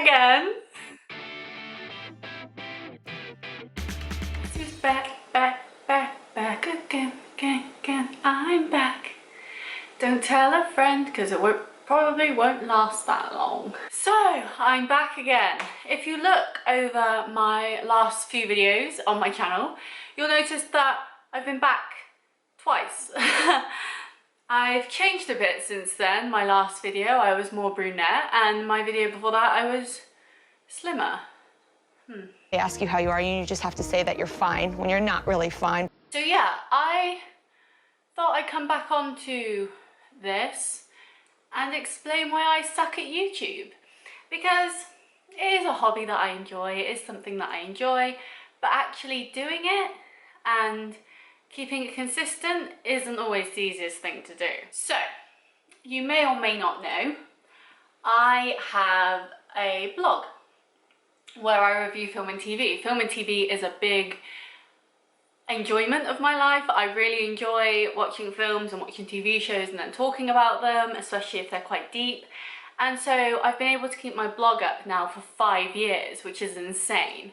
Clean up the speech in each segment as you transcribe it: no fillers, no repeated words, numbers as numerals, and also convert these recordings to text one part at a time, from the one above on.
again. This is back again. I'm back. Don't tell a friend, because it probably won't last that long. So, I'm back again. If you look over my last few videos on my channel, you'll notice that I've been back twice. I've changed a bit since then. My last video, I was more brunette, and my video before that, I was slimmer. They ask you how you are, and you just have to say that you're fine when you're not really fine. So yeah, I thought I'd come back onto this and explain why I suck at YouTube, because it is a hobby that I enjoy, it is something that I enjoy, but actually doing it and keeping it consistent isn't always the easiest thing to do. So, you may or may not know, I have a blog where I review film and TV. Film and TV is a big enjoyment of my life. I really enjoy watching films and watching TV shows and then talking about them, especially if they're quite deep. And so I've been able to keep my blog up now for 5 years, which is insane.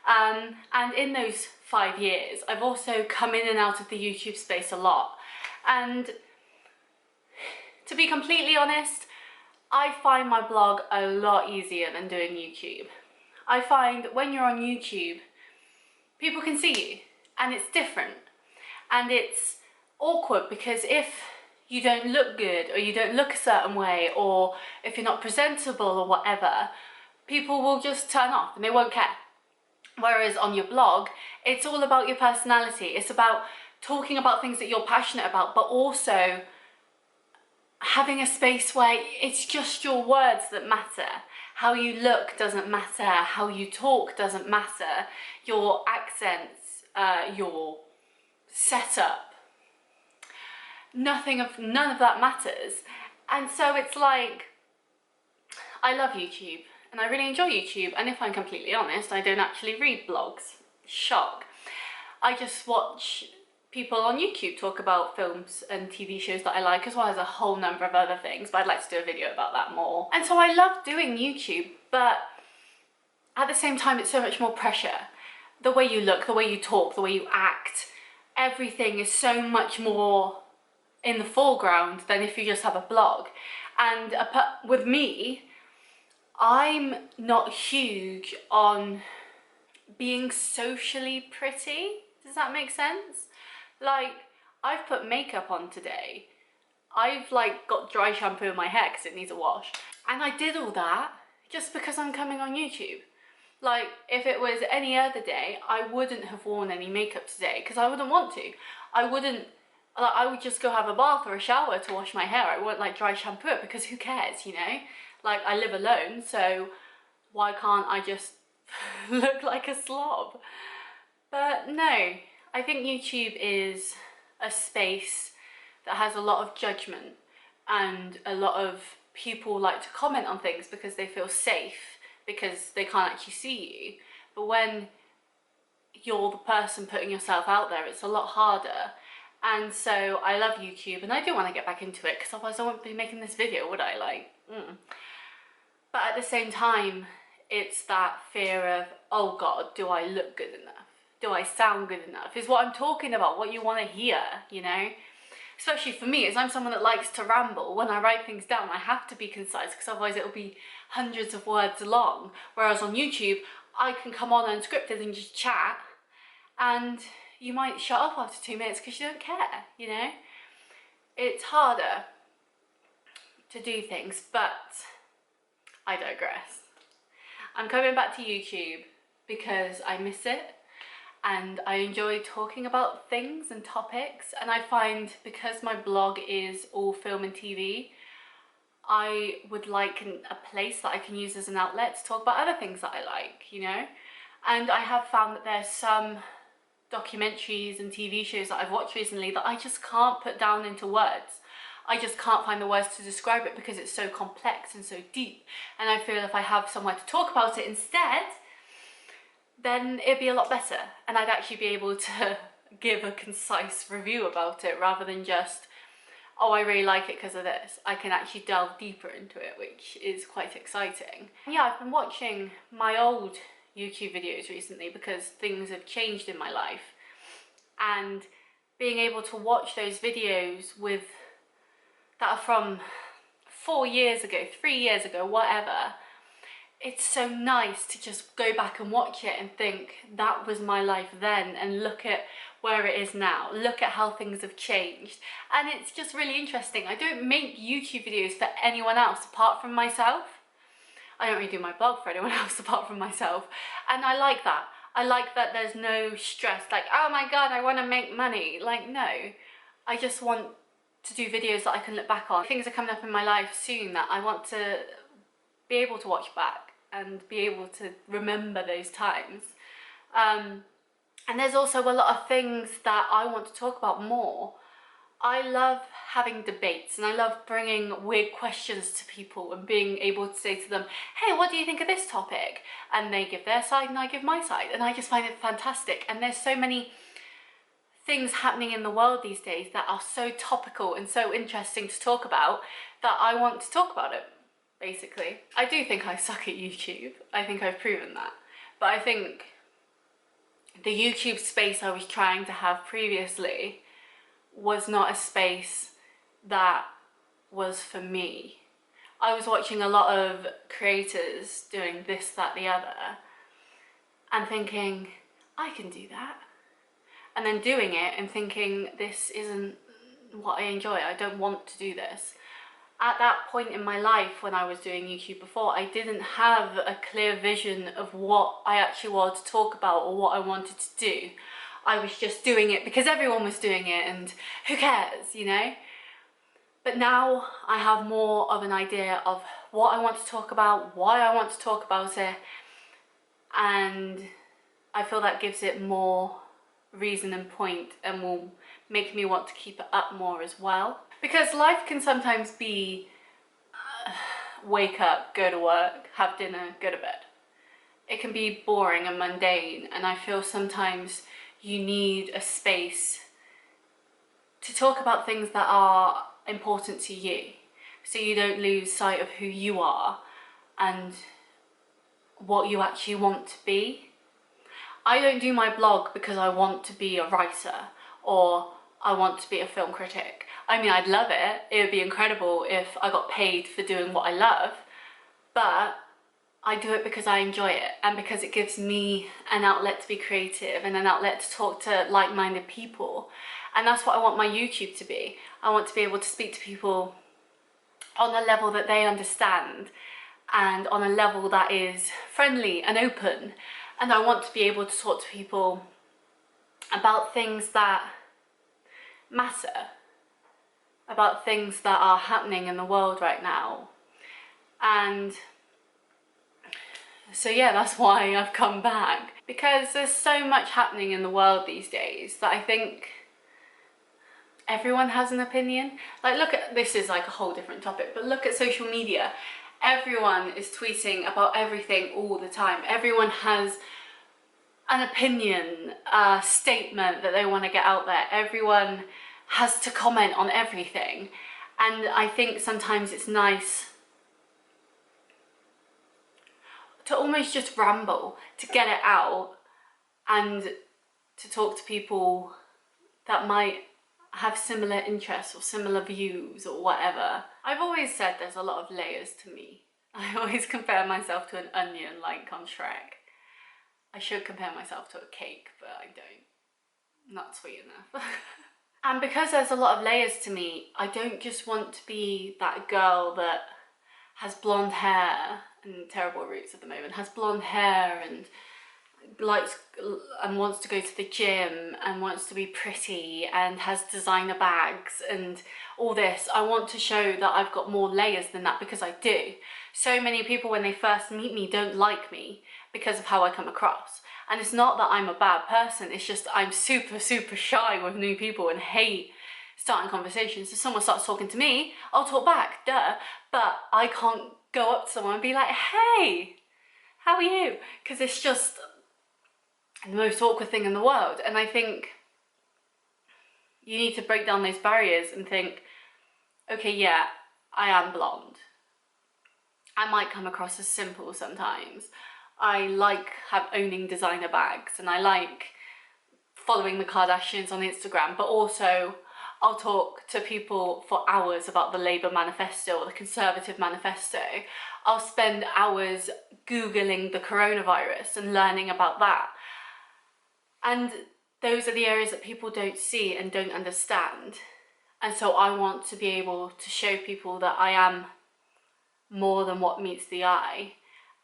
And in those 5 years, I've also come in and out of the YouTube space a lot. And to be completely honest, I find my blog a lot easier than doing YouTube. I find when you're on YouTube, people can see you, and it's different. And it's awkward because if you don't look good, or you don't look a certain way, or if you're not presentable or whatever, people will just turn off and they won't care. Whereas on your blog, it's all about your personality. It's about talking about things that you're passionate about, but also having a space where it's just your words that matter. How you look doesn't matter, how you talk doesn't matter, your accents, your setup, none of that matters. And so it's like, I love YouTube and I really enjoy YouTube, and if I'm completely honest, I don't actually read blogs. Shock. I just watch people on YouTube talk about films and TV shows that I like, as well as a whole number of other things, but I'd like to do a video about that more. And so I love doing YouTube, but at the same time it's so much more pressure. The way you look, the way you talk, the way you act, everything is so much more in the foreground than if you just have a blog. And with me, I'm not huge on being socially pretty. Does that make sense? Like, I've put makeup on today. I've like got dry shampoo in my hair because it needs a wash. And I did all that just because I'm coming on YouTube. Like, if it was any other day, I wouldn't have worn any makeup today because I wouldn't want to. I would just go have a bath or a shower to wash my hair. I wouldn't like dry shampoo it because who cares, you know? Like, I live alone, so why can't I just look like a slob? But no, I think YouTube is a space that has a lot of judgment, and a lot of people like to comment on things because they feel safe, because they can't actually see you. But when you're the person putting yourself out there, it's a lot harder. And so I love YouTube, and I do want to get back into it because otherwise I wouldn't be making this video, would I? But at the same time, it's that fear of, oh God, do I look good enough? Do I sound good enough? Is what I'm talking about what you want to hear, you know? Especially for me, as I'm someone that likes to ramble. When I write things down, I have to be concise because otherwise it'll be hundreds of words long. Whereas on YouTube, I can come on unscripted and just chat, and you might shut up after 2 minutes because you don't care, you know? It's harder to do things, but I digress. I'm coming back to YouTube because I miss it, and I enjoy talking about things and topics, and I find because my blog is all film and TV, I would like a place that I can use as an outlet to talk about other things that I like, you know? And I have found that there's some documentaries and TV shows that I've watched recently that I just can't put down into words. I just can't find the words to describe it because it's so complex and so deep. And I feel if I have somewhere to talk about it instead, then it'd be a lot better. And I'd actually be able to give a concise review about it rather than just, oh, I really like it because of this. I can actually delve deeper into it, which is quite exciting. Yeah, I've been watching my old YouTube videos recently because things have changed in my life, and being able to watch those videos with that are from 4 years ago, 3 years ago, whatever, it's so nice to just go back and watch it and think that was my life then, and look at where it is now, look at how things have changed. And it's just really interesting. I don't make YouTube videos for anyone else apart from myself. I don't really do my blog for anyone else apart from myself, and I like that. I like that there's no stress, like, oh my god, I want to make money. Like, no, I just want to do videos that I can look back on. Things are coming up in my life soon that I want to be able to watch back and be able to remember those times. And there's also a lot of things that I want to talk about more. I love having debates, and I love bringing weird questions to people and being able to say to them, hey, what do you think of this topic? And they give their side and I give my side, and I just find it fantastic. And there's so many things happening in the world these days that are so topical and so interesting to talk about that I want to talk about it, basically. I do think I suck at YouTube. I think I've proven that. But I think the YouTube space I was trying to have previously was not a space that was for me. I was watching a lot of creators doing this, that, the other, and thinking, I can do that. And then doing it and thinking, this isn't what I enjoy, I don't want to do this. At that point in my life when I was doing YouTube before, I didn't have a clear vision of what I actually wanted to talk about or what I wanted to do. I was just doing it because everyone was doing it, and who cares, you know? But now I have more of an idea of what I want to talk about, why I want to talk about it, and I feel that gives it more reason and point, and will make me want to keep it up more as well. Because life can sometimes be wake up, go to work, have dinner, go to bed. It can be boring and mundane, and I feel sometimes you need a space to talk about things that are important to you, so you don't lose sight of who you are and what you actually want to be. I don't do my blog because I want to be a writer or I want to be a film critic. I mean, I'd love it. It would be incredible if I got paid for doing what I love, but I do it because I enjoy it, and because it gives me an outlet to be creative and an outlet to talk to like-minded people. And that's what I want my YouTube to be. I want to be able to speak to people on a level that they understand, and on a level that is friendly and open. And I want to be able to talk to people about things that matter, about things that are happening in the world right now. And so yeah, that's why I've come back, because there's so much happening in the world these days that I think everyone has an opinion. Like, look at, this is like a whole different topic, but look at social media. Everyone is tweeting about everything all the time. Everyone has an opinion, a statement that they want to get out there. Everyone has to comment on everything. And I think sometimes it's nice to almost just ramble, to get it out, and to talk to people that might have similar interests or similar views or whatever. I've always said there's a lot of layers to me. I always compare myself to an onion, like on Shrek. I should compare myself to a cake, but I don't. Not sweet enough. And because there's a lot of layers to me, I don't just want to be that girl that has blonde hair, and terrible roots at the moment, has blonde hair and likes and wants to go to the gym and wants to be pretty and has designer bags and all this. I want to show that I've got more layers than that, because I do. So many people when they first meet me don't like me because of how I come across. And it's not that I'm a bad person, it's just I'm super shy with new people and hate starting conversations. If someone starts talking to me, I'll talk back, duh. But I can't go up to someone and be like, hey, how are you? Because it's just the most awkward thing in the world. And I think you need to break down those barriers and think, okay, yeah, I am blonde. I might come across as simple sometimes. I like owning designer bags, and I like following the Kardashians on Instagram, but also I'll talk to people for hours about the Labour manifesto or the Conservative manifesto. I'll spend hours Googling the coronavirus and learning about that. And those are the areas that people don't see and don't understand. And so I want to be able to show people that I am more than what meets the eye,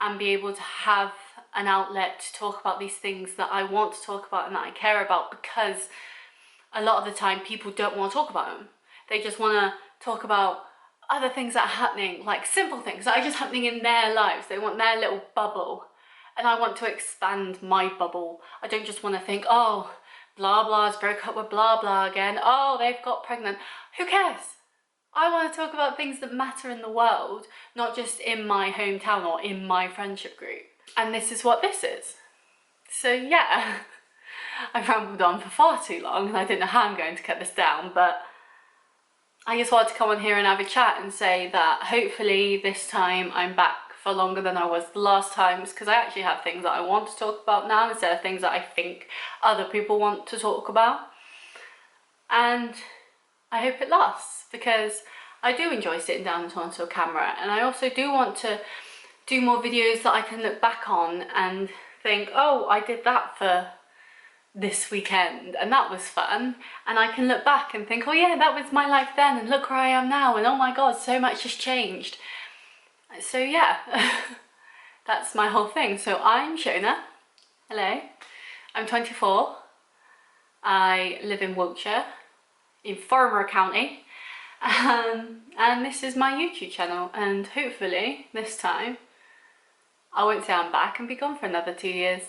and be able to have an outlet to talk about these things that I want to talk about and that I care about, because a lot of the time people don't want to talk about them. They just want to talk about other things that are happening, like simple things that are just happening in their lives. They want their little bubble, and I want to expand my bubble. I don't just want to think, oh, blah blah's broke up with blah blah again, oh, they've got pregnant. Who cares? I want to talk about things that matter in the world, not just in my hometown or in my friendship group. And this is what this is. So yeah, I've rambled on for far too long, and I don't know how I'm going to cut this down, but I just wanted to come on here and have a chat and say that hopefully this time I'm back for longer than I was the last times, because I actually have things that I want to talk about now instead of things that I think other people want to talk about. And I hope it lasts, because I do enjoy sitting down onto a camera, and I also do want to do more videos that I can look back on and think, oh, I did that for this weekend and that was fun, and I can look back and think, oh yeah, that was my life then, and look where I am now, and oh my god, so much has changed. So yeah, that's my whole thing. So I'm Shona, hello, I'm 24, I live in Wiltshire, in Farnborough County, and this is my YouTube channel, and hopefully this time I won't say I'm back and be gone for another 2 years.